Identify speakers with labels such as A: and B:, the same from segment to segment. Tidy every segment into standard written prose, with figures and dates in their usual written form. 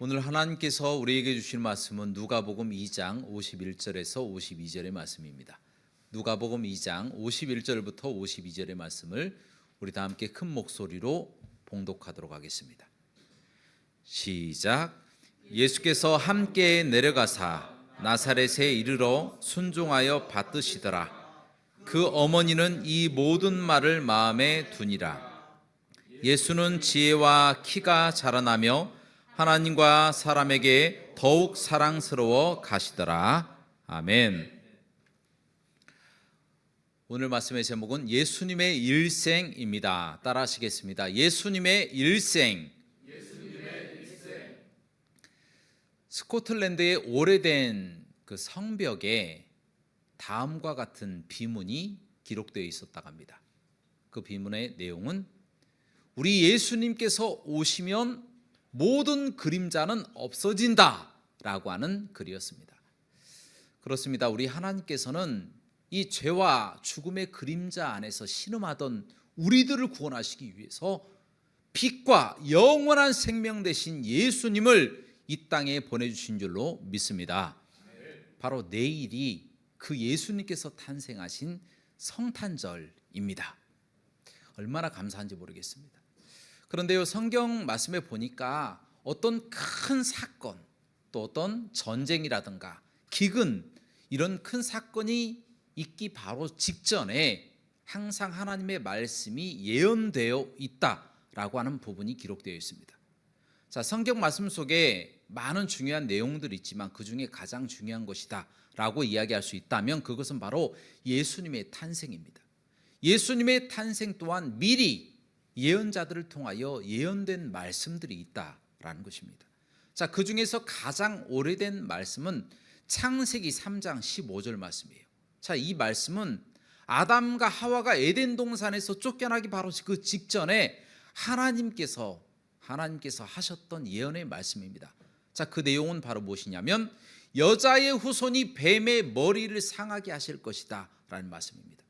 A: 오늘 하나님께서 우리에게 주신 말씀은 누가복음 2장 51절에서 52절의 말씀입니다. 누가복음 2장 51절부터 52절의 말씀을 우리 다 함께 큰 목소리로 봉독하도록 하겠습니다. 시작. 예수께서 함께 내려가사 나사렛에 이르러 순종하여 받드시더라. 그 어머니는 이 모든 말을 마음에 두니라. 예수는 지혜와 키가 자라나며 하나님과 사람에게 더욱 사랑스러워 가시더라. 아멘. 오늘 말씀의 제목은 예수님의 일생입니다. 따라 하시겠습니다. 예수님의 일생. 스코틀랜드의 오래된 그 성벽에 다음과 같은 비문이 기록되어 있었다고 합니다. 그 비문의 내용은 우리 예수님께서 오시면 모든 그림자는 없어진다 라고 하는 글이었습니다. 그렇습니다. 우리 하나님께서는 이 죄와 죽음의 그림자 안에서 신음하던 우리들을 구원하시기 위해서 빛과 영원한 생명 되신 예수님을 이 땅에 보내주신 줄로 믿습니다. 바로 내일이 그 예수님께서 탄생하신 성탄절입니다. 얼마나 감사한지 모르겠습니다. 그런데요, 성경 말씀에 보니까 어떤 큰 사건, 또 어떤 전쟁이라든가 기근, 이런 큰 사건이 있기 바로 직전에 항상 하나님의 말씀이 예언되어 있다라고 하는 부분이 기록되어 있습니다. 자, 성경 말씀 속에 많은 중요한 내용들이 있지만 그 중에 가장 중요한 것이다 라고 이야기할 수 있다면 그것은 바로 예수님의 탄생입니다. 예수님의 탄생 또한 미리 예언자들을 통하여 예언된 말씀들이 있다라는 것입니다. 자, 그 중에서 가장 오래된 말씀은 창세기 3장 15절 말씀이에요. 자, 이 말씀은 아담과 하와가 에덴 동산에서 쫓겨나기 바로 그 직전에 하나님께서 하셨던 예언의 말씀입니다. 자, 그 내용은 바로 무엇이냐면 여자의 후손이 뱀의 머리를 상하게 하실 것이다 라는 말씀입니다.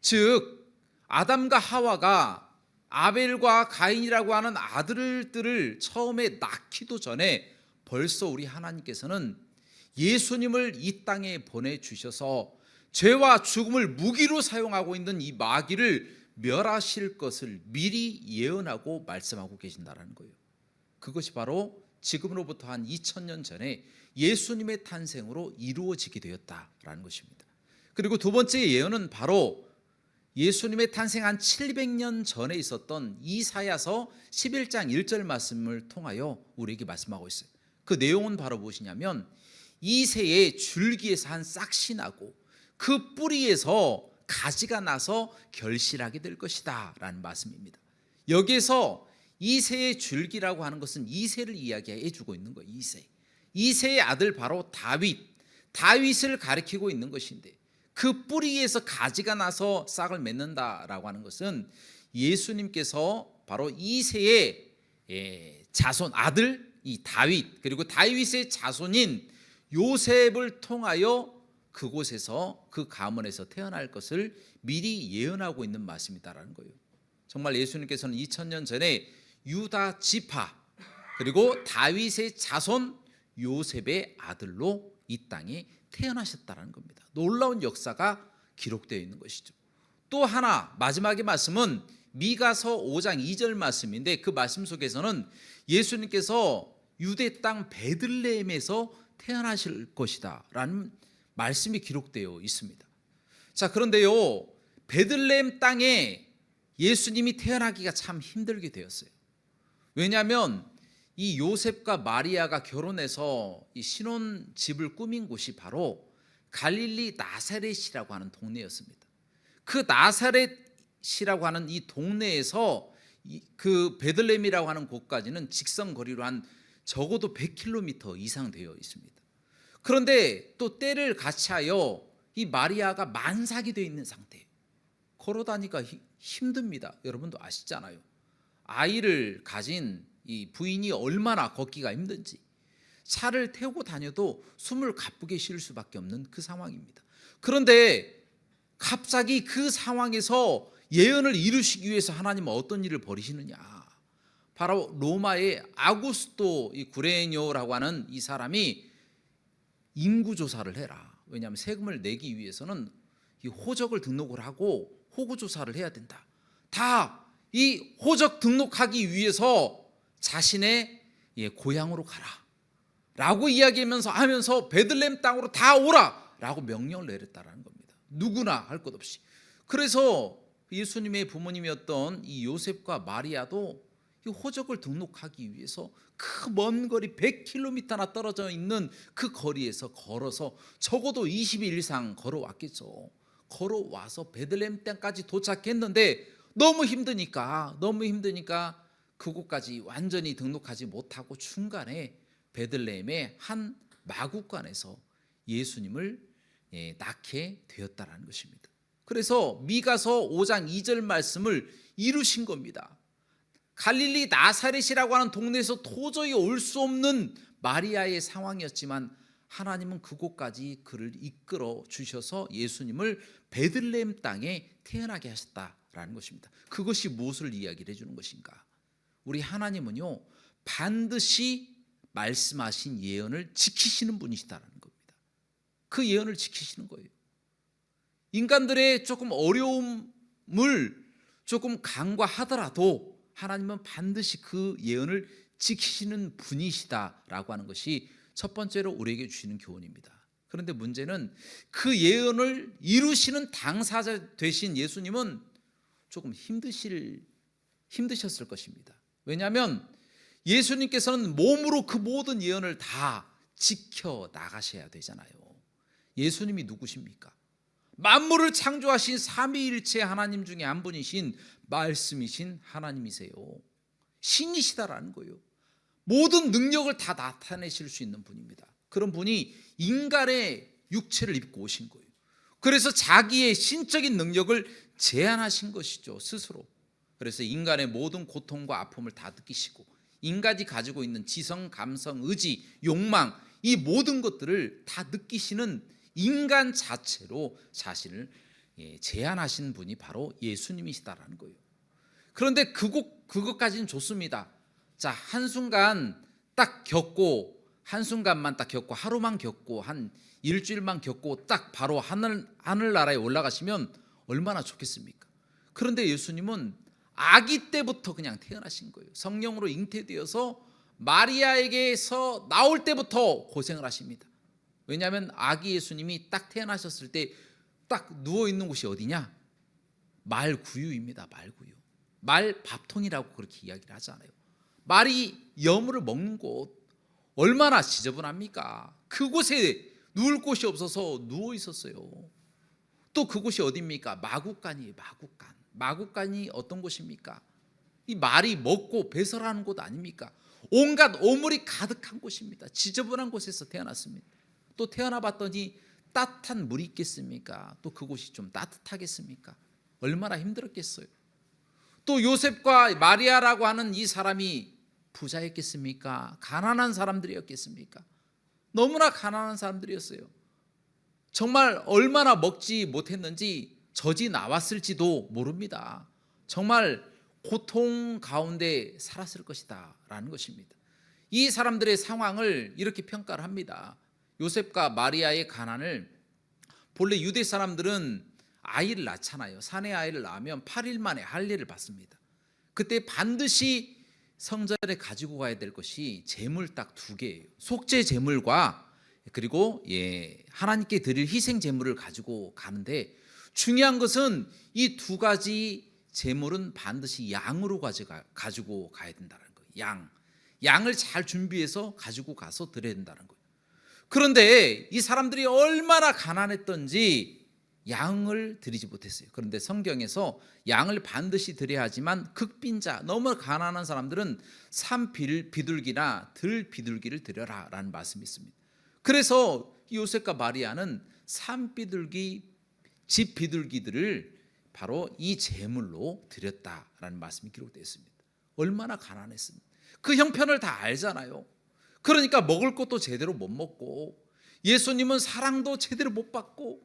A: 즉 아담과 하와가 아벨과 가인이라고 하는 아들들을 처음에 낳기도 전에 벌써 우리 하나님께서는 예수님을 이 땅에 보내주셔서 죄와 죽음을 무기로 사용하고 있는 이 마귀를 멸하실 것을 미리 예언하고 말씀하고 계신다는 거예요. 그것이 바로 지금으로부터 한 2000년 전에 예수님의 탄생으로 이루어지게 되었다라는 것입니다. 그리고 두 번째 예언은 바로 예수님의 탄생 한 700년 전에 있었던 이사야서 11장 1절 말씀을 통하여 우리에게 말씀하고 있어요. 그 내용은 바로 무엇이냐면 이새의 줄기에서 한 싹이 나고 그 뿌리에서 가지가 나서 결실하게 될 것이다 라는 말씀입니다. 여기에서 이새의 줄기라고 하는 것은 이새를 이야기해 주고 있는 거예요. 이새의 아들 바로 다윗을 가리키고 있는 것인데 그 뿌리에서 가지가 나서 싹을 맺는다라고 하는 것은 예수님께서 바로 이새의 자손 아들 이 다윗 그리고 다윗의 자손인 요셉을 통하여 그곳에서 그 가문에서 태어날 것을 미리 예언하고 있는 말씀이다라는 거예요. 정말 예수님께서는 2000년 전에 유다 지파 그리고 다윗의 자손 요셉의 아들로 이 땅에 태어나셨다는 겁니다. 놀라운 역사가 기록되어 있는 것이죠. 또 하나 마지막의 말씀은 미가서 5장 2절 말씀인데 그 말씀 속에서는 예수님께서 유대 땅 베들레헴에서 태어나실 것이다 라는 말씀이 기록되어 있습니다. 자, 그런데요, 베들레헴 땅에 예수님이 태어나기가 참 힘들게 되었어요. 왜냐하면 이 요셉과 마리아가 결혼해서 이 신혼집을 꾸민 곳이 바로 갈릴리 나사렛이라고 하는 동네였습니다. 그 나사렛이라고 하는 이 동네에서 그 베들레헴이라고 하는 곳까지는 직선 거리로 한 적어도 100km 이상 되어 있습니다. 그런데 또 때를 같이하여 이 마리아가 만삭이 되어 있는 상태예요. 걸어다니기가 힘듭니다. 여러분도 아시잖아요. 아이를 가진 이 부인이 얼마나 걷기가 힘든지 차를 태우고 다녀도 숨을 가쁘게 쉴 수밖에 없는 그 상황입니다. 그런데 갑자기 그 상황에서 예언을 이루시기 위해서 하나님은 어떤 일을 벌이시느냐? 바로 로마의 아구스토 이 구레뇨라고 하는 이 사람이 인구 조사를 해라. 왜냐하면 세금을 내기 위해서는 이 호적을 등록을 하고 호구 조사를 해야 된다. 다 이 호적 등록하기 위해서 자신의 고향으로 가라 라고 하면서 베들레헴 땅으로 다 오라 라고 명령을 내렸다라는 겁니다. 누구나 할 것 없이. 그래서 예수님의 부모님이었던 이 요셉과 마리아도 이 호적을 등록하기 위해서 그 먼 거리 100km나 떨어져 있는 그 거리에서 걸어서 적어도 20일 이상 걸어왔겠죠. 걸어와서 베들레헴 땅까지 도착했는데 너무 힘드니까 그곳까지 완전히 등록하지 못하고 중간에 베들레헴의 한 마구간에서 예수님을 낳게 되었다라는 것입니다. 그래서 미가서 5장 2절 말씀을 이루신 겁니다. 갈릴리 나사렛이라고 하는 동네에서 도저히 올 수 없는 마리아의 상황이었지만 하나님은 그곳까지 그를 이끌어 주셔서 예수님을 베들레헴 땅에 태어나게 하셨다라는 것입니다. 그것이 무엇을 이야기를 해주는 것인가? 우리 하나님은요 반드시 말씀하신 예언을 지키시는 분이시다라는 겁니다. 그 예언을 지키시는 거예요. 인간들의 조금 어려움을 조금 간과하더라도 하나님은 반드시 그 예언을 지키시는 분이시다라고 하는 것이 첫 번째로 우리에게 주시는 교훈입니다. 그런데 문제는 그 예언을 이루시는 당사자 되신 예수님은 조금 힘드셨을 것입니다. 왜냐하면 예수님께서는 몸으로 그 모든 예언을 다 지켜 나가셔야 되잖아요. 예수님이 누구십니까? 만물을 창조하신 삼위일체 하나님 중에 한 분이신 말씀이신 하나님이세요. 신이시다라는 거예요. 모든 능력을 다 나타내실 수 있는 분입니다. 그런 분이 인간의 육체를 입고 오신 거예요. 그래서 자기의 신적인 능력을 제한하신 것이죠, 스스로. 그래서 인간의 모든 고통과 아픔을 다 느끼시고 인간이 가지고 있는 지성, 감성, 의지, 욕망 이 모든 것들을 다 느끼시는 인간 자체로 자신을 제한하신 분이 바로 예수님이시다라는 거예요. 그런데 그것까지는 좋습니다. 자, 한순간만 딱 겪고 하루만 겪고 한 일주일만 겪고 딱 바로 하늘나라에 올라가시면 얼마나 좋겠습니까? 그런데 예수님은 아기 때부터 그냥 태어나신 거예요. 성령으로 잉태되어서 마리아에게서 나올 때부터 고생을 하십니다. 왜냐하면 아기 예수님이 딱 태어나셨을 때 딱 누워있는 곳이 어디냐? 말구유입니다. 말구유. 말 밥통이라고 그렇게 이야기를 하잖아요. 말이 여물을 먹는 곳 얼마나 지저분합니까? 그곳에 누울 곳이 없어서 누워 있었어요. 또 그곳이 어디입니까? 마구간이에요. 마구간이 어떤 곳입니까? 이 말이 먹고 배설하는 곳 아닙니까? 온갖 오물이 가득한 곳입니다. 지저분한 곳에서 태어났습니다. 또 태어나 봤더니 따뜻한 물이 있겠습니까? 또 그곳이 좀 따뜻하겠습니까? 얼마나 힘들었겠어요. 또 요셉과 마리아라고 하는 이 사람이 부자였겠습니까? 가난한 사람들이었겠습니까? 너무나 가난한 사람들이었어요. 정말 얼마나 먹지 못했는지 젖이 나왔을지도 모릅니다. 정말 고통 가운데 살았을 것이다 라는 것입니다. 이 사람들의 상황을 이렇게 평가를 합니다. 요셉과 마리아의 가난을, 본래 유대 사람들은 아이를 낳잖아요. 사내 아이를 낳으면 8일 만에 할례를 받습니다. 그때 반드시 성전에 가지고 가야 될 것이 제물 딱 2개예요. 속죄 제물과 그리고 하나님께 드릴 희생 제물을 가지고 가는데, 중요한 것은 이 2가지 제물은 반드시 양으로 가지고 가야 된다는 거예요. 양을 잘 준비해서 가지고 가서 드려야 된다는 거예요. 그런데 이 사람들이 얼마나 가난했던지 양을 드리지 못했어요. 그런데 성경에서 양을 반드시 드려야 하지만 극빈자, 너무 가난한 사람들은 산비둘기나 들비둘기를 드려라 라는 말씀이 있습니다. 그래서 요셉과 마리아는 산비둘기, 집비둘기들을 바로 이 제물로 드렸다라는 말씀이 기록되어 있습니다. 얼마나 가난했습니까? 그 형편을 다 알잖아요. 그러니까 먹을 것도 제대로 못 먹고, 예수님은 사랑도 제대로 못 받고,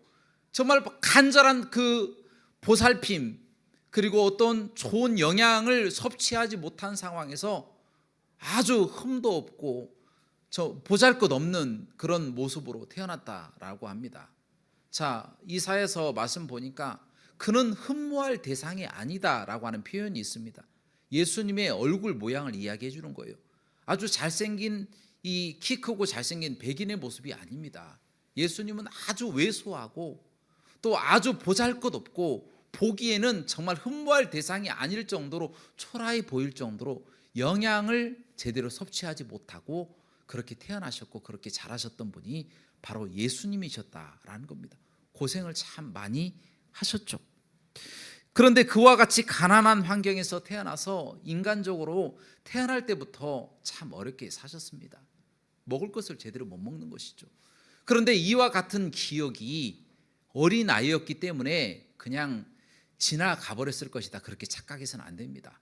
A: 정말 간절한 그 보살핌, 그리고 어떤 좋은 영양을 섭취하지 못한 상황에서 아주 흠도 없고 보잘것없는 그런 모습으로 태어났다라고 합니다. 자, 이사야서 말씀 보니까 그는 흠모할 대상이 아니다라고 하는 표현이 있습니다. 예수님의 얼굴 모양을 이야기해 주는 거예요. 아주 잘생긴 이 키 크고 잘생긴 백인의 모습이 아닙니다. 예수님은 아주 왜소하고 또 아주 보잘것없고 보기에는 정말 흠모할 대상이 아닐 정도로 초라해 보일 정도로 영양을 제대로 섭취하지 못하고 그렇게 태어나셨고 그렇게 자라셨던 분이 바로 예수님이셨다라는 겁니다. 고생을 참 많이 하셨죠. 그런데 그와 같이 가난한 환경에서 태어나서 인간적으로 태어날 때부터 참 어렵게 사셨습니다. 먹을 것을 제대로 못 먹는 것이죠. 그런데 이와 같은 기억이 어린 아이였기 때문에 그냥 지나가 버렸을 것이다 그렇게 착각해서는 안 됩니다.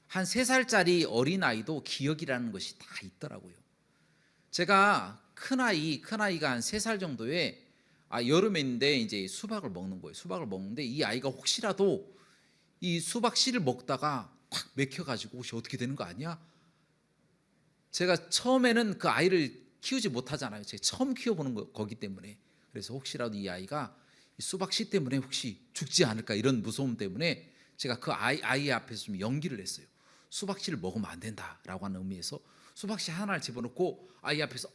A: 한 3살짜리 어린아이도 기억이라는 것이 다 있더라고요. 제가 큰아이가 한 3살 정도에 여름인데 이제 수박을 먹는 거예요. 수박을 먹는데 이 아이가 혹시라도 이 수박 씨를 먹다가 콱 맥혀가지고 혹시 어떻게 되는 거 아니야? 제가 처음에는 그 아이를 키우지 못하잖아요. 제가 처음 키워보는 거기 때문에. 그래서 혹시라도 이 아이가 수박 씨 때문에 혹시 죽지 않을까 이런 무서움 때문에 제가 그 아이 앞에서 좀 연기를 했어요. 수박 씨를 먹으면 안 된다라고 하는 의미에서 수박 씨 하나를 집어넣고 아이 앞에서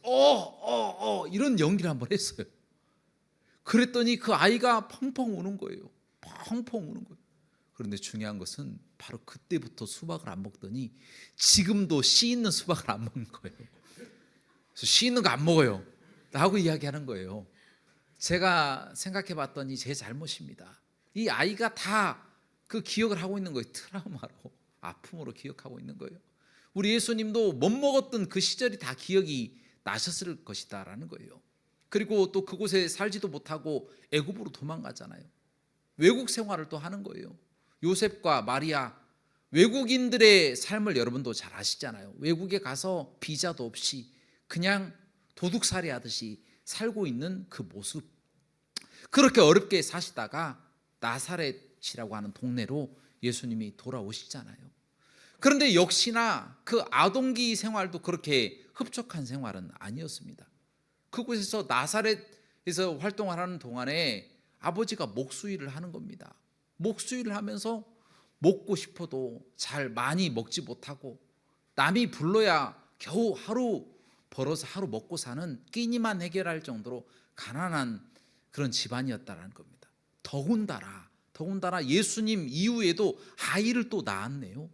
A: 이런 연기를 한번 했어요. 그랬더니 그 아이가 펑펑 우는 거예요. 펑펑 우는 거예요. 그런데 중요한 것은 바로 그때부터 수박을 안 먹더니 지금도 씨 있는 수박을 안 먹는 거예요. 그래서 씨 있는 거 안 먹어요 라고 이야기하는 거예요. 제가 생각해 봤더니 제 잘못입니다. 이 아이가 다 그 기억을 하고 있는 거예요. 트라우마로, 아픔으로 기억하고 있는 거예요. 우리 예수님도 못 먹었던 그 시절이 다 기억이 나셨을 것이다라는 거예요. 그리고 또 그곳에 살지도 못하고 애굽으로 도망가잖아요. 외국 생활을 또 하는 거예요. 요셉과 마리아, 외국인들의 삶을 여러분도 잘 아시잖아요. 외국에 가서 비자도 없이 그냥 도둑살이 하듯이 살고 있는 그 모습, 그렇게 어렵게 사시다가 나사렛이라고 하는 동네로 예수님이 돌아오시잖아요. 그런데 역시나 그 아동기 생활도 그렇게 흡족한 생활은 아니었습니다. 그곳에서 나사렛에서 활동을 하는 동안에 아버지가 목수일을 하는 겁니다. 목수일을 하면서 먹고 싶어도 잘 많이 먹지 못하고 남이 불러야 겨우 하루 벌어서 하루 먹고 사는 끼니만 해결할 정도로 가난한 그런 집안이었다는 겁니다. 더군다나 예수님 이후에도 아이를 또 낳았네요.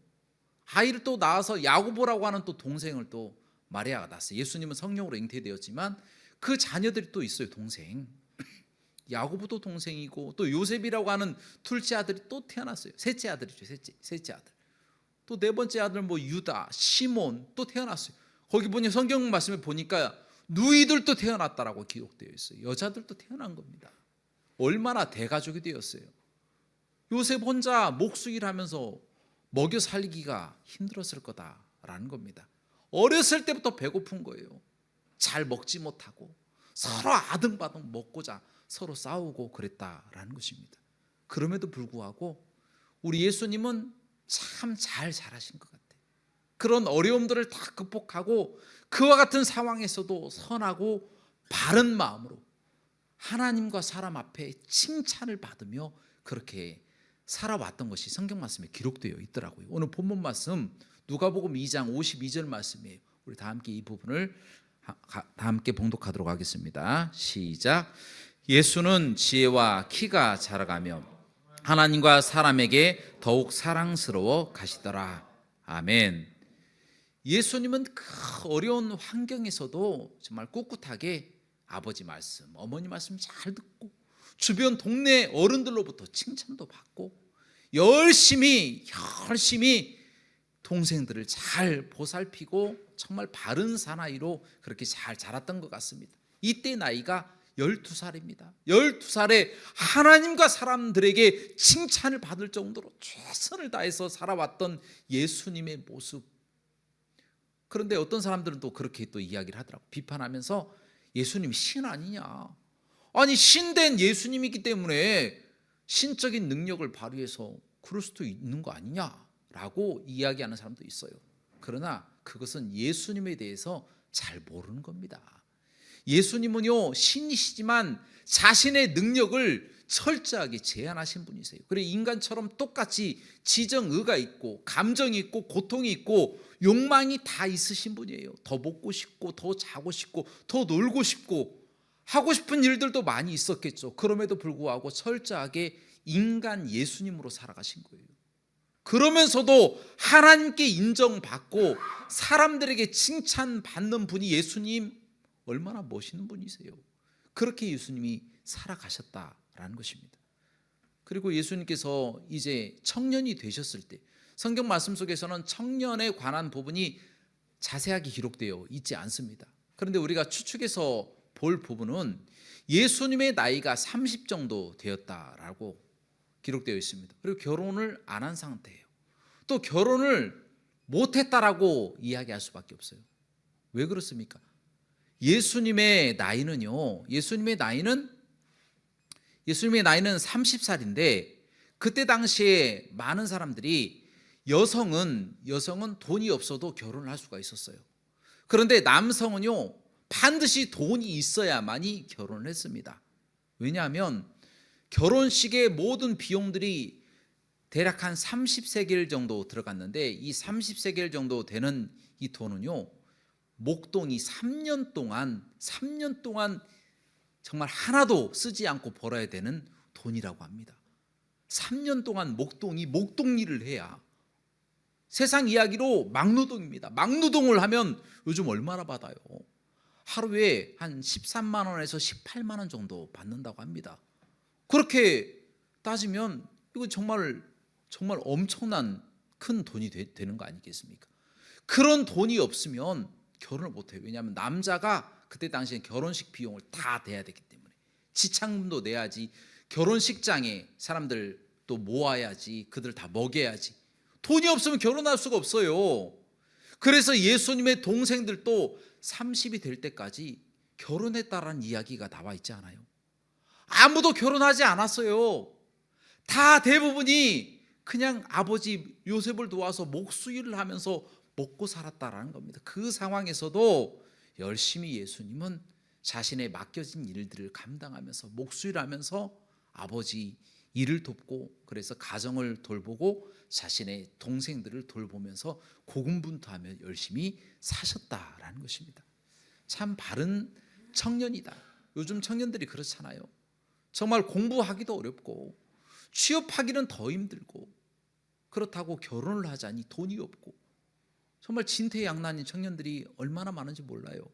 A: 아이를 또 낳아서 야고보라고 하는 또 동생을 또 마리아가 낳았어요. 예수님은 성령으로 잉태되었지만 그 자녀들이 또 있어요. 동생 야고보도 동생이고 또 요셉이라고 하는 둘째 아들이 또 태어났어요. 셋째 아들이죠. 셋째 아들. 또 네 번째 아들 유다, 시몬 또 태어났어요. 거기 보니 성경 말씀에 보니까 누이들도 태어났다라고 기록되어 있어요. 여자들도 태어난 겁니다. 얼마나 대가족이 되었어요. 요셉 혼자 목수일하면서 먹여 살리기가 힘들었을 거다라는 겁니다. 어렸을 때부터 배고픈 거예요. 잘 먹지 못하고 서로 아등바등 먹고자 서로 싸우고 그랬다라는 것입니다. 그럼에도 불구하고 우리 예수님은 참 잘 자라신 것 같아요. 그런 어려움들을 다 극복하고 그와 같은 상황에서도 선하고 바른 마음으로 하나님과 사람 앞에 칭찬을 받으며 그렇게 살아왔던 것이 성경 말씀에 기록되어 있더라고요. 오늘 본문 말씀 누가복음 2장 52절 말씀이에요. 우리 다 함께 이 부분을 다 함께 봉독하도록 하겠습니다. 시작. 예수는 지혜와 키가 자라가며 하나님과 사람에게 더욱 사랑스러워 가시더라. 아멘. 예수님은 그 어려운 환경에서도 정말 꿋꿋하게 아버지 말씀, 어머니 말씀 잘 듣고 주변 동네 어른들로부터 칭찬도 받고 열심히 동생들을 잘 보살피고 정말 바른 사나이로 그렇게 잘 자랐던 것 같습니다. 이때 나이가 12살입니다. 12살에 하나님과 사람들에게 칭찬을 받을 정도로 최선을 다해서 살아왔던 예수님의 모습. 그런데 어떤 사람들은 또 그렇게 또 이야기를 하더라고요. 비판하면서 예수님이 신 아니냐. 아니 신된 예수님이기 때문에 신적인 능력을 발휘해서 그럴 수도 있는 거 아니냐라고 이야기하는 사람도 있어요. 그러나 그것은 예수님에 대해서 잘 모르는 겁니다. 예수님은요, 신이시지만 자신의 능력을 철저하게 제한하신 분이세요. 그리고 인간처럼 똑같이 지정의가 있고 감정이 있고 고통이 있고 욕망이 다 있으신 분이에요. 더 먹고 싶고 더 자고 싶고 더 놀고 싶고 하고 싶은 일들도 많이 있었겠죠. 그럼에도 불구하고 철저하게 인간 예수님으로 살아가신 거예요. 그러면서도 하나님께 인정받고 사람들에게 칭찬받는 분이 예수님, 얼마나 멋있는 분이세요. 그렇게 예수님이 살아가셨다라는 것입니다. 그리고 예수님께서 이제 청년이 되셨을 때, 성경 말씀 속에서는 청년에 관한 부분이 자세하게 기록되어 있지 않습니다. 그런데 우리가 추측해서 볼 부분은 예수님의 나이가 30 정도 되었다라고 기록되어 있습니다. 그리고 결혼을 안 한 상태예요. 또 결혼을 못했다라고 이야기할 수밖에 없어요. 왜 그렇습니까? 예수님의 나이는 30살인데 그때 당시에 많은 사람들이 여성은 돈이 없어도 결혼을 할 수가 있었어요. 그런데 남성은요, 반드시 돈이 있어야만이 결혼을 했습니다. 왜냐하면 결혼식의 모든 비용들이 대략 한 30세겔 정도 들어갔는데, 이 30세겔 정도 되는 이 돈은요, 목동이 3년 동안 정말 하나도 쓰지 않고 벌어야 되는 돈이라고 합니다. 3년 동안 목동 일을 해야, 세상 이야기로 막노동입니다. 막노동을 하면 요즘 얼마나 받아요? 하루에 한 13만 원에서 18만 원 정도 받는다고 합니다. 그렇게 따지면 이거 정말 엄청난 큰 돈이 되는 거 아니겠습니까? 그런 돈이 없으면 결혼을 못해요. 왜냐하면 남자가 그때 당시엔 결혼식 비용을 다 대야 되기 때문에, 지창금도 내야지, 결혼식장에 사람들 또 모아야지, 그들 다 먹여야지. 돈이 없으면 결혼할 수가 없어요. 그래서 예수님의 동생들도 30이 될 때까지 결혼했다라는 이야기가 나와 있지 않아요? 아무도 결혼하지 않았어요. 다 대부분이 그냥 아버지 요셉을 도와서 목수일을 하면서 먹고 살았다라는 겁니다. 그 상황에서도 열심히 예수님은 자신의 맡겨진 일들을 감당하면서 목수일하면서 아버지 일을 돕고, 그래서 가정을 돌보고 자신의 동생들을 돌보면서 고군분투하며 열심히 사셨다라는 것입니다. 참 바른 청년이다. 요즘 청년들이 그렇잖아요. 정말 공부하기도 어렵고 취업하기는 더 힘들고, 그렇다고 결혼을 하자니 돈이 없고, 정말 진퇴양난인 청년들이 얼마나 많은지 몰라요.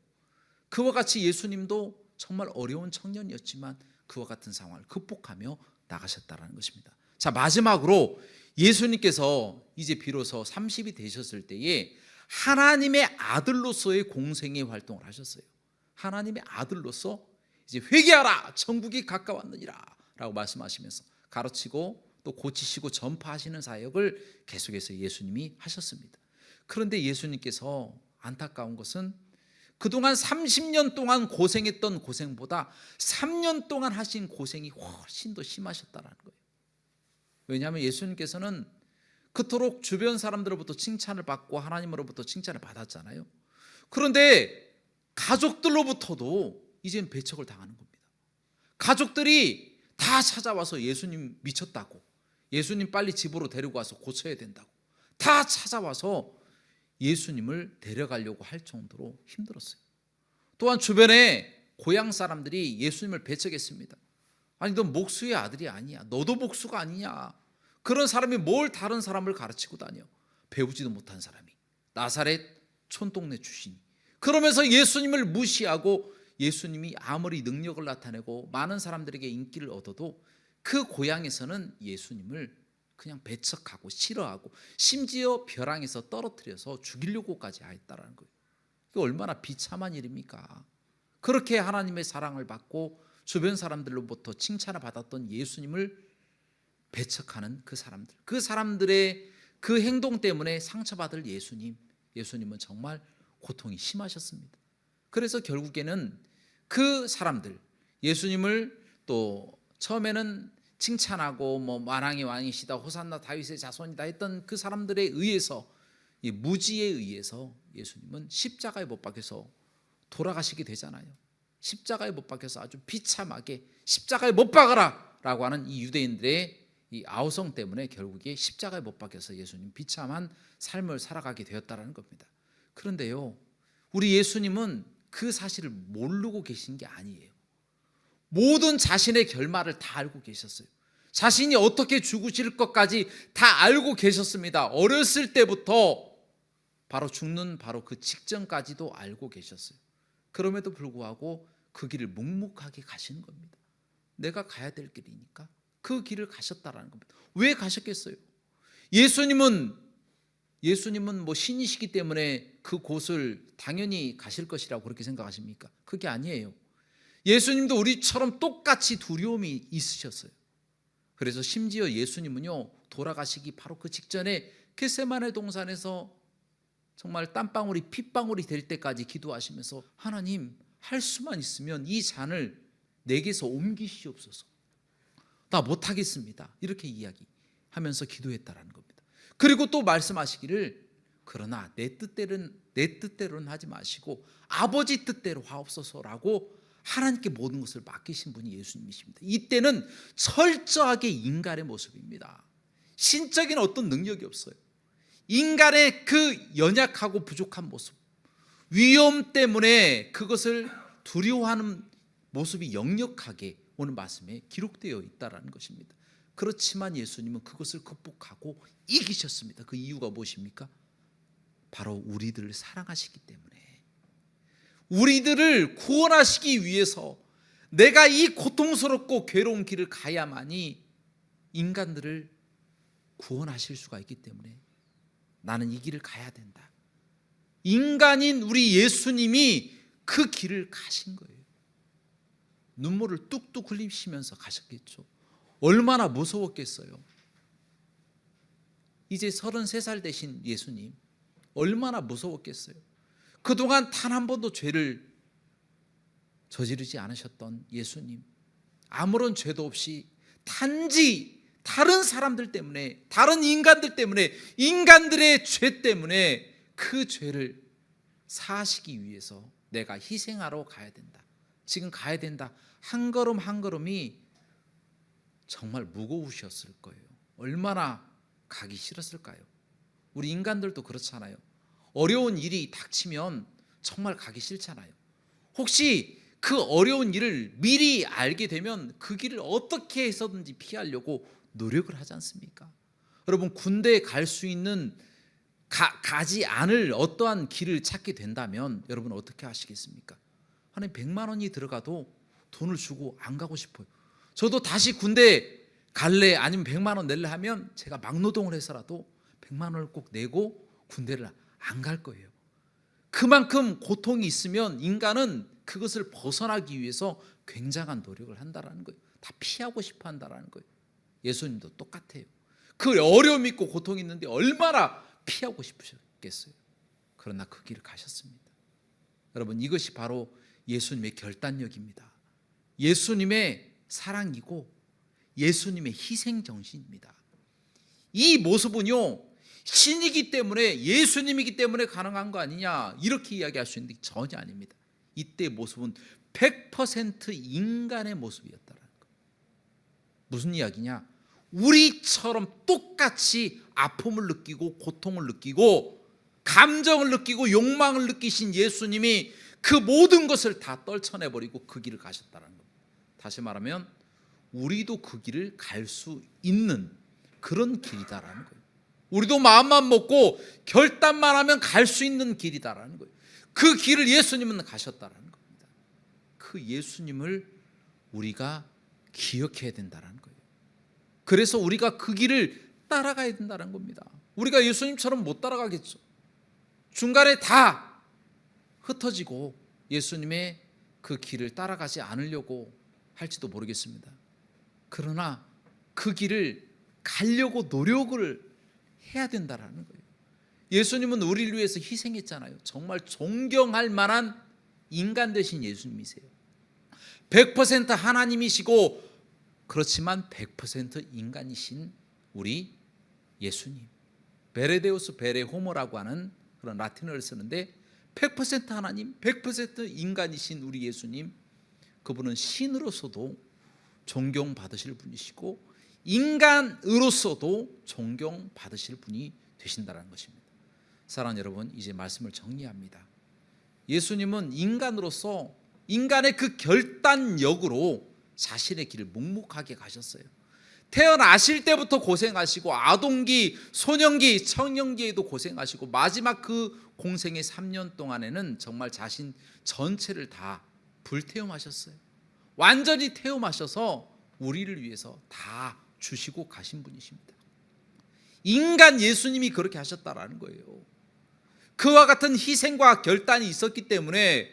A: 그와 같이 예수님도 정말 어려운 청년이었지만 그와 같은 상황을 극복하며 나가셨다는 것입니다. 자, 마지막으로 예수님께서 이제 비로소 30이 되셨을 때에 하나님의 아들로서의 공생의 활동을 하셨어요. 하나님의 아들로서 이제 회개하라, 천국이 가까웠느니라 라고 말씀하시면서 가르치고 또 고치시고 전파하시는 사역을 계속해서 예수님이 하셨습니다. 그런데 예수님께서 안타까운 것은 그동안 30년 동안 고생했던 고생보다 3년 동안 하신 고생이 훨씬 더 심하셨다는 거예요. 왜냐하면 예수님께서는 그토록 주변 사람들로부터 칭찬을 받고 하나님으로부터 칭찬을 받았잖아요. 그런데 가족들로부터도 이젠 배척을 당하는 겁니다. 가족들이 다 찾아와서 예수님 미쳤다고, 예수님 빨리 집으로 데리고 와서 고쳐야 된다고 다 찾아와서 예수님을 데려가려고 할 정도로 힘들었어요. 또한 주변에 고향 사람들이 예수님을 배척했습니다. 아니, 너 목수의 아들이 아니야, 너도 목수가 아니냐, 그런 사람이 뭘 다른 사람을 가르치고 다녀, 배우지도 못한 사람이, 나사렛 촌동네 출신이. 그러면서 예수님을 무시하고 예수님이 아무리 능력을 나타내고 많은 사람들에게 인기를 얻어도 그 고향에서는 예수님을 그냥 배척하고 싫어하고 심지어 벼랑에서 떨어뜨려서 죽이려고까지 했다라는 거예요. 이게 얼마나 비참한 일입니까? 그렇게 하나님의 사랑을 받고 주변 사람들로부터 칭찬을 받았던 예수님을 배척하는 그 사람들의 그 행동 때문에 상처받을 예수님은 정말 고통이 심하셨습니다. 그래서 결국에는 그 사람들, 예수님을 또 처음에는 칭찬하고 뭐 만왕의 왕이시다, 호산나 다윗의 자손이다 했던 그 사람들에 의해서, 이 무지에 의해서 예수님은 십자가에 못 박혀서 돌아가시게 되잖아요. 십자가에 못 박혀서 아주 비참하게 십자가에 못 박아라 라고 하는 이 유대인들의 이 아우성 때문에 결국에 십자가에 못 박혀서 예수님 비참한 삶을 살아가게 되었다는 겁니다. 그런데요, 우리 예수님은 그 사실을 모르고 계신 게 아니에요. 모든 자신의 결말을 다 알고 계셨어요. 자신이 어떻게 죽으실 것까지 다 알고 계셨습니다. 어렸을 때부터 바로 죽는 바로 그 직전까지도 알고 계셨어요. 그럼에도 불구하고 그 길을 묵묵하게 가시는 겁니다. 내가 가야 될 길이니까 그 길을 가셨다라는 겁니다. 왜 가셨겠어요? 예수님은 뭐 신이시기 때문에 그 곳을 당연히 가실 것이라고 그렇게 생각하십니까? 그게 아니에요. 예수님도 우리처럼 똑같이 두려움이 있으셨어요. 그래서 심지어 예수님은요, 돌아가시기 바로 그 직전에 겟세마네 동산에서 정말 땀방울이 핏방울이 될 때까지 기도하시면서 하나님, 할 수만 있으면 이 잔을 내게서 옮기시옵소서. 나 못하겠습니다. 이렇게 이야기하면서 기도했다라는 겁니다. 그리고 또 말씀하시기를 그러나 내 뜻대로는 하지 마시고 아버지 뜻대로 하옵소서라고 하나님께 모든 것을 맡기신 분이 예수님이십니다. 이때는 철저하게 인간의 모습입니다. 신적인 어떤 능력이 없어요. 인간의 그 연약하고 부족한 모습, 위험 때문에 그것을 두려워하는 모습이 역력하게 오늘 말씀에 기록되어 있다는 것입니다. 그렇지만 예수님은 그것을 극복하고 이기셨습니다. 그 이유가 무엇입니까? 바로 우리들을 사랑하시기 때문에, 우리들을 구원하시기 위해서 내가 이 고통스럽고 괴로운 길을 가야만이 인간들을 구원하실 수가 있기 때문에 나는 이 길을 가야 된다. 인간인 우리 예수님이 그 길을 가신 거예요. 눈물을 뚝뚝 흘리시면서 가셨겠죠. 얼마나 무서웠겠어요. 이제 33살 되신 예수님, 얼마나 무서웠겠어요. 그동안 단 한 번도 죄를 저지르지 않으셨던 예수님, 아무런 죄도 없이 단지 다른 사람들 때문에, 다른 인간들 때문에, 인간들의 죄 때문에 그 죄를 사하시기 위해서 내가 희생하러 가야 된다, 지금 가야 된다, 한 걸음 한 걸음이 정말 무거우셨을 거예요. 얼마나 가기 싫었을까요? 우리 인간들도 그렇잖아요. 어려운 일이 닥치면 정말 가기 싫잖아요. 혹시 그 어려운 일을 미리 알게 되면 그 길을 어떻게 해서든지 피하려고 노력을 하지 않습니까? 여러분, 군대에 갈 수 있는 가지 않을 어떠한 길을 찾게 된다면 여러분 어떻게 하시겠습니까? 하나님, 100만 원이 들어가도 돈을 주고 안 가고 싶어요. 저도 다시 군대 갈래 아니면 100만 원 낼래 하면 제가 막노동을 해서라도 100만 원을 꼭 내고 군대를 안 갈 거예요. 그만큼 고통이 있으면 인간은 그것을 벗어나기 위해서 굉장한 노력을 한다라는 거예요. 다 피하고 싶어 한다라는 거예요. 예수님도 똑같아요. 그 어려움이 있고 고통이 있는데 얼마나 피하고 싶으셨겠어요. 그러나 그 길을 가셨습니다. 여러분, 이것이 바로 예수님의 결단력입니다. 예수님의 사랑이고 예수님의 희생정신입니다. 이 모습은요, 신이기 때문에, 예수님이기 때문에 가능한 거 아니냐 이렇게 이야기할 수 있는데 전혀 아닙니다. 이때 모습은 100% 인간의 모습이었다는 거예요. 무슨 이야기냐? 우리처럼 똑같이 아픔을 느끼고 고통을 느끼고 감정을 느끼고 욕망을 느끼신 예수님이 그 모든 것을 다 떨쳐내버리고 그 길을 가셨다는 겁니다. 다시 말하면 우리도 그 길을 갈 수 있는 그런 길이다라는 거예요. 우리도 마음만 먹고 결단만 하면 갈 수 있는 길이다라는 거예요. 그 길을 예수님은 가셨다라는 겁니다. 그 예수님을 우리가 기억해야 된다는 거예요. 그래서 우리가 그 길을 따라가야 된다는 겁니다. 우리가 예수님처럼 못 따라가겠죠. 중간에 다 흩어지고 예수님의 그 길을 따라가지 않으려고 할지도 모르겠습니다. 그러나 그 길을 가려고 노력을 해야 된다라는 거예요. 예수님은 우리를 위해서 희생했잖아요. 정말 존경할 만한 인간 되신 예수님이세요. 100% 하나님이시고 그렇지만 100% 인간이신 우리 예수님, 베레데우스 베레 호모라고 하는 그런 라틴어를 쓰는데 100% 하나님, 100% 인간이신 우리 예수님, 그분은 신으로서도 존경받으실 분이시고 인간으로서도 존경받으실 분이 되신다는 것입니다. 사랑하는 여러분, 이제 말씀을 정리합니다. 예수님은 인간으로서 인간의 그 결단력으로 자신의 길을 묵묵하게 가셨어요. 태어나실 때부터 고생하시고 아동기, 소년기, 청년기에도 고생하시고 마지막 그 공생의 3년 동안에는 정말 자신 전체를 다 불태움하셨어요. 완전히 태움하셔서 우리를 위해서 다 주시고 가신 분이십니다. 인간 예수님이 그렇게 하셨다라는 거예요. 그와 같은 희생과 결단이 있었기 때문에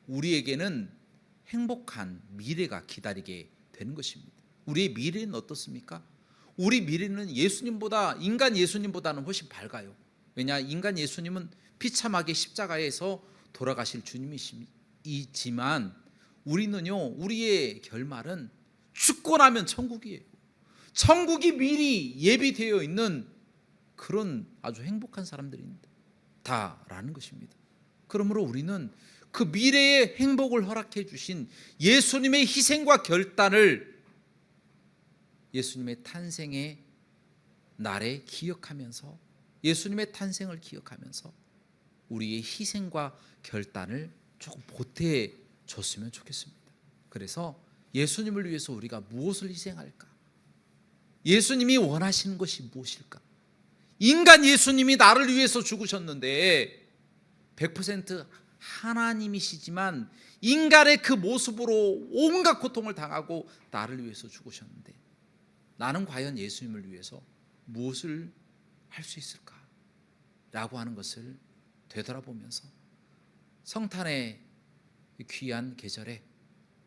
A: 우리에게는 행복한 미래가 기다리게 되는 것입니다. 우리의 미래는 어떻습니까? 우리 미래는 예수님보다, 인간 예수님보다는 훨씬 밝아요. 왜냐, 인간 예수님은 비참하게 십자가에서 돌아가실 주님이시지만 우리는요, 우리의 결말은 죽고 나면 천국이에요. 천국이 미리 예비되어 있는 그런 아주 행복한 사람들이다라는 것입니다. 그러므로 우리는 그 미래의 행복을 허락해 주신 예수님의 희생과 결단을 예수님의 탄생의 날에 기억하면서, 예수님의 탄생을 기억하면서 우리의 희생과 결단을 조금 보태해 줬으면 좋겠습니다. 그래서 예수님을 위해서 우리가 무엇을 희생할까? 예수님이 원하시는 것이 무엇일까? 인간 예수님이 나를 위해서 죽으셨는데 100% 하나님이시지만 인간의 그 모습으로 온갖 고통을 당하고 나를 위해서 죽으셨는데 나는 과연 예수님을 위해서 무엇을 할 수 있을까? 라고 하는 것을 되돌아보면서 성탄의 귀한 계절에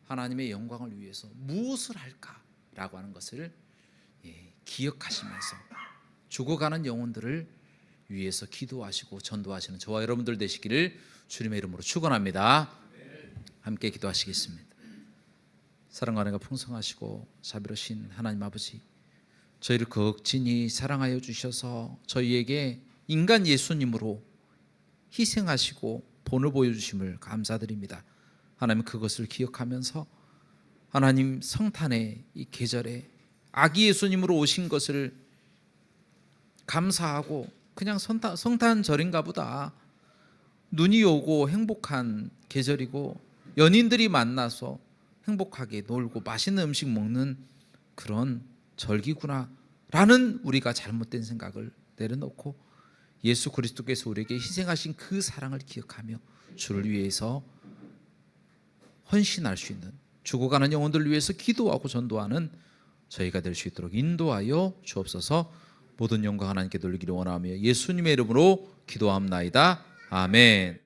A: 하나님의 영광을 위해서 무엇을 할까? 라고 하는 것을 기억하시면서 죽어가는 영혼들을 위해서 기도하시고 전도하시는 저와 여러분들 되시기를 주님의 이름으로 축원합니다. 함께 기도하시겠습니다. 사랑과 은혜가 풍성하시고 자비로우신 하나님 아버지, 저희를 극진히 사랑하여 주셔서 저희에게 인간 예수님으로 희생하시고 본을 보여주심을 감사드립니다. 하나님, 그것을 기억하면서 하나님 성탄의 이 계절에 아기 예수님으로 오신 것을 감사하고 그냥 성탄절인가 보다, 눈이 오고 행복한 계절이고 연인들이 만나서 행복하게 놀고 맛있는 음식 먹는 그런 절기구나 라는 우리가 잘못된 생각을 내려놓고 예수 그리스도께서 우리에게 희생하신 그 사랑을 기억하며 주를 위해서 헌신할 수 있는, 죽어가는 영혼들을 위해서 기도하고 전도하는 저희가 될 수 있도록 인도하여 주옵소서. 모든 영광 하나님께 돌리기를 원하며 예수님의 이름으로 기도합나이다. 아멘.